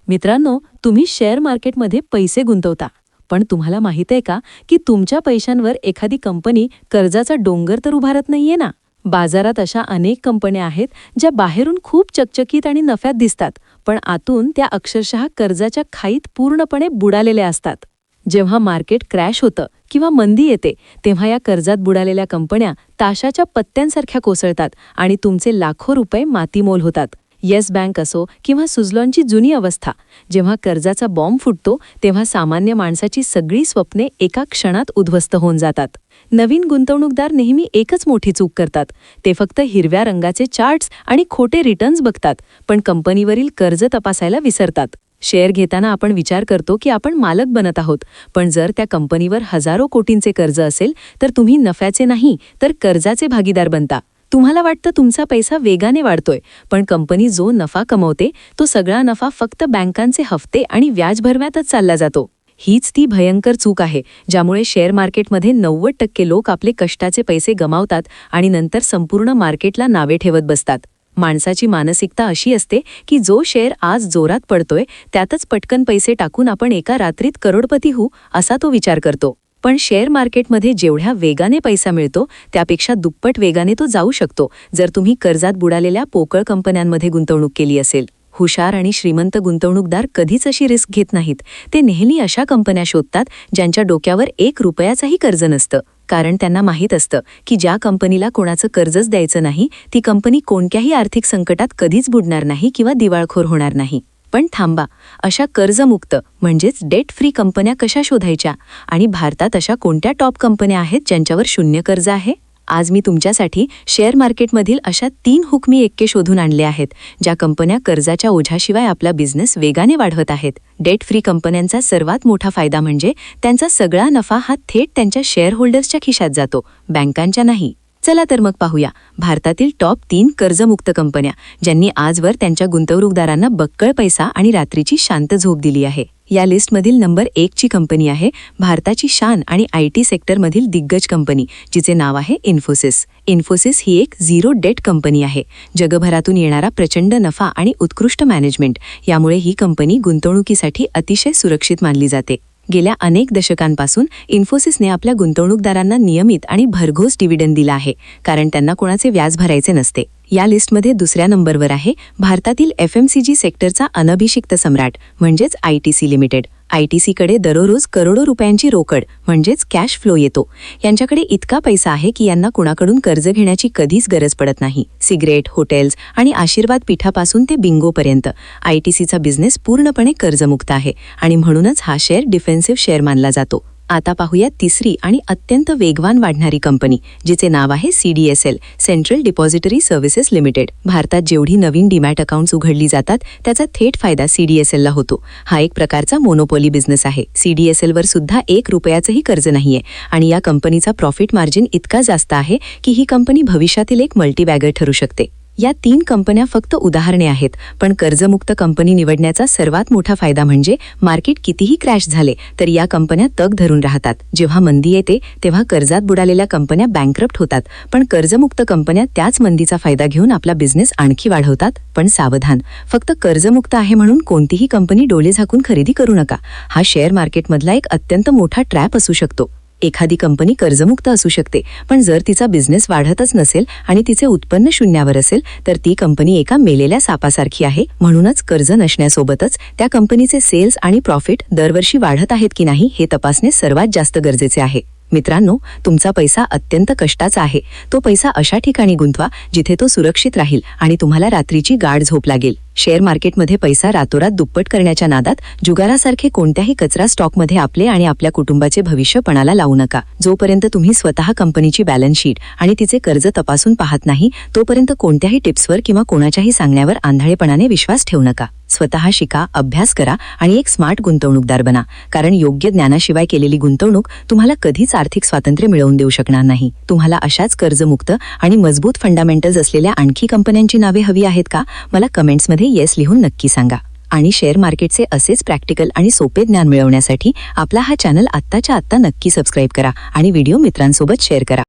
मित्रांनो, तुम्ही शेअर मार्केटमध्ये पैसे गुंतवता, पण तुम्हाला माहित आहे का की तुमच्या पैशांवर एखादी कंपनी कर्जाचा डोंगर तर उभारत नाहीये ना? बाजारात अशा अनेक कंपन्या आहेत ज्या बाहेरून खूप चकचकीत आणि नफ्यात दिसतात, पण आतून त्या अक्षरशः कर्जाच्या खाईत पूर्णपणे बुडालेल्या असतात. जेव्हा मार्केट क्रॅश होतं किंवा मंदी येते, तेव्हा या कर्जात बुडालेल्या कंपन्या ताशाच्या पत्त्यांसारख्या कोसळतात आणि तुमचे लाखो रुपये मातीमोल होतात. येस बँक असो किंवा सुझलॉनची जुनी अवस्था, जेव्हा कर्जाचा बॉम्ब फुटतो तेव्हा सामान्य माणसाची सगळी स्वप्ने एका क्षणात उद्ध्वस्त होऊन जातात. नवीन गुंतवणूकदार नेहमी एकच मोठी चूक करतात. ते फक्त हिरव्या रंगाचे चार्ट्स आणि खोटे रिटर्न्स बघतात, पण कंपनीवरील कर्ज तपासायला विसरतात. शेअर घेताना आपण विचार करतो की आपण मालक बनत आहोत, पण जर त्या कंपनीवर हजारो कोटींचे कर्ज असेल तर तुम्ही नफ्याचे नाही तर कर्जाचे भागीदार बनता. तुम्हाला वाटतं तुमचा पैसा वेगाने वाढतोय, पण कंपनी जो नफा कमवते तो सगळा नफा फक्त बँकांचे हफ्ते आणि व्याज भरण्यातच चालला जातो. हीच ती भयंकर चूक आहे ज्यामुळे शेअर मार्केटमध्ये 90% लोक आपले कष्टाचे पैसे गमावतात आणि नंतर संपूर्ण मार्केटला नावे ठेवत बसतात. माणसाची मानसिकता अशी असते की जो शेअर आज जोरात पडतोय त्यातच पटकन पैसे टाकून आपण एका रात्रीत करोडपती होऊ असा तो विचार करतो. पण शेअर मार्केटमध्ये जेवढ्या वेगाने पैसा मिळतो त्यापेक्षा दुप्पट वेगाने तो जाऊ शकतो जर तुम्ही कर्जात बुडालेल्या पोकळ कंपन्यांमध्ये गुंतवणूक केली असेल. हुशार आणि श्रीमंत गुंतवणूकदार कधीच अशी रिस्क घेत नाहीत. ते नेहमी अशा कंपन्या शोधतात ज्यांच्या डोक्यावर 1 रुपयाचाही कर्ज नसतं, कारण त्यांना माहीत असतं की ज्या कंपनीला कोणाचं कर्जच द्यायचं नाही ती कंपनी कोणत्याही आर्थिक संकटात कधीच बुडणार नाही किंवा दिवाळखोर होणार नाही. पण थांबा, अशा कर्जमुक्त म्हणजेच डेट फ्री कंपन्या कशा शोधायच्या आणि भारतात अशा कोणत्या टॉप कंपन्या आहेत ज्यांच्यावर शून्य कर्ज आहे? आज मी तुमच्यासाठी शेअर मार्केटमधील अशा 3 हुकमी एक्के शोधून आणले आहेत ज्या कंपन्या कर्जाच्या ओझ्याशिवाय आपला बिझनेस वेगाने वाढवत आहेत. डेट फ्री कंपन्यांचा सर्वात मोठा फायदा म्हणजे त्यांचा सगळा नफा हा थेट त्यांच्या शेअर होल्डर्सच्या खिशात जातो, बँकांच्या नाही. चला तर मग पाहूया भारतातील टॉप 3 कर्जमुक्त कंपन्या ज्यांनी आजवर त्यांच्या गुंतवणूकदारांना बक्कळ पैसा आणि रात्रीची शांत झोप दिली आहे. या लिस्टमधील नंबर 1 ची कंपनी आहे भारताची शान आणि IT सेक्टरमधील दिग्गज कंपनी, जिचे नाव आहे इन्फोसिस. इन्फोसिस ही एक झिरो डेट कंपनी आहे. जगभरातून येणारा प्रचंड नफा आणि उत्कृष्ट मॅनेजमेंट यामुळे ही कंपनी गुंतवणुकीसाठी अतिशय सुरक्षित मानली जाते. गेल्या अनेक दशकांपासून इन्फोसिसने आपल्या गुंतवणूकदारांना नियमित आणि भरघोस डिव्हिडंड दिला आहे, कारण त्यांना कोणाचे व्याज भरायचे नसते. या लिस्टमध्ये दुसऱ्या नंबरवर आहे भारतातील FMCG सेक्टरचा अनभिषिक्त सम्राट म्हणजेच ITC लिमिटेड. ITCकडे दररोज करोडो रुपयांची रोकड म्हणजेच कॅश फ्लो येतो. यांच्याकडे इतका पैसा आहे की यांना कुणाकडून कर्ज घेण्याची कधीच गरज पडत नाही. सिगरेट, हॉटेल्स आणि आशीर्वाद पीठापासून ते बिंगोपर्यंत ITCचा बिझनेस पूर्णपणे कर्जमुक्त आहे आणि म्हणूनच हा शेअर डिफेन्सिव्ह शेअर मानला जातो. आता पाहूया तिसरी आणि अत्यंत वेगवान वाढणारी कंपनी, जिचे नाव आहे CDSL central depository services limited. भारतात जेवढी नवीन डीमॅट अकाउंट्स उघडली जातात त्याचा थेट फायदा CDSLला होतो. हा एक प्रकारचा मोनोपोली बिझनेस आहे. CDSLवर सुद्धा 1 रुपयाचंही कर्ज नाहीये आणि या कंपनीचा प्रॉफिट मार्जिन इतका जास्त आहे की ही कंपनी भविष्यातील एक मल्टीबॅगर ठरू शकते. या 3 कंपन्या फक्त उदाहरणे आहेत, पण कर्जमुक्त कंपनी निवडण्याचा सर्वात मोठा फायदा म्हणजे मार्केट कितीही क्रॅश झाले तर या कंपन्या तग धरून राहतात. जेव्हा मंदी येते तेव्हा कर्जात बुडालेल्या कंपन्या बँकरप्ट होतात, पण कर्जमुक्त कंपन्या त्याच मंदीचा फायदा घेऊन आपला बिझनेस आणखी वाढवतात. पण सावधान, फक्त कर्जमुक्त आहे म्हणून कोणतीही कंपनी डोळे झाकून खरेदी करू नका. हा शेअर मार्केटमधला एक अत्यंत मोठा ट्रॅप असू शकतो. एखादी कंपनी कर्जमुक्त असू शकते, पण जर तिचा बिझनेस वाढतच नसेल आणि तिचे उत्पन्न शून्यावर असेल तर ती कंपनी एका मेलेल्या सापासारखी आहे. म्हणूनच कर्ज नसण्यासोबतच त्या कंपनीचे सेल्स आणि प्रॉफिट दरवर्षी वाढत आहेत की नाही हे तपासणे सर्वात जास्त गरजेचे आहे. मित्रांनो, तुमचा पैसा अत्यंत कष्टाचा आहे. तो पैसा अशा ठिकाणी गुंतवा जिथे तो सुरक्षित राहील आणि तुम्हाला रात्रीची गाढ झोप लागेल. शेअर मार्केटमध्ये पैसा रातोरात दुप्पट करण्याच्या नादात जुगारासारखे कोणत्याही कचरा स्टॉकमध्ये आपले आणि आपल्या कुटुंबाचे भविष्य पणाला लावू नका. जोपर्यंत तुम्ही स्वतः कंपनीची बॅलन्स शीट आणि तिचे कर्ज तपासून पाहत नाही तोपर्यंत कोणत्याही टिप्सवर किंवा कोणाच्याही सांगण्यावर आंधळेपणाने विश्वास ठेवू नका. स्वतः शिका, अभ्यास करा आणि एक स्मार्ट गुंतवणूकदार बना, कारण योग्य ज्ञानाशिवाय केलेली गुंतवणूक तुम्हाला कधीच आर्थिक स्वातंत्र्य मिळवून देऊ शकणार नाही. तुम्हाला अशाच कर्जमुक्त आणि मजबूत फंडामेंटल्स असलेल्या आणखी कंपन्यांची नावे हवी आहेत का? मला कमेंट्समध्ये येस लिहून नक्की सांगा. आणि शेअर मार्केटचे असेच प्रॅक्टिकल आणि सोपे ज्ञान मिळवण्यासाठी आपला हा चॅनल आत्ताच्या आत्ता नक्की सबस्क्राईब करा आणि व्हिडिओ मित्रांसोबत शेअर करा.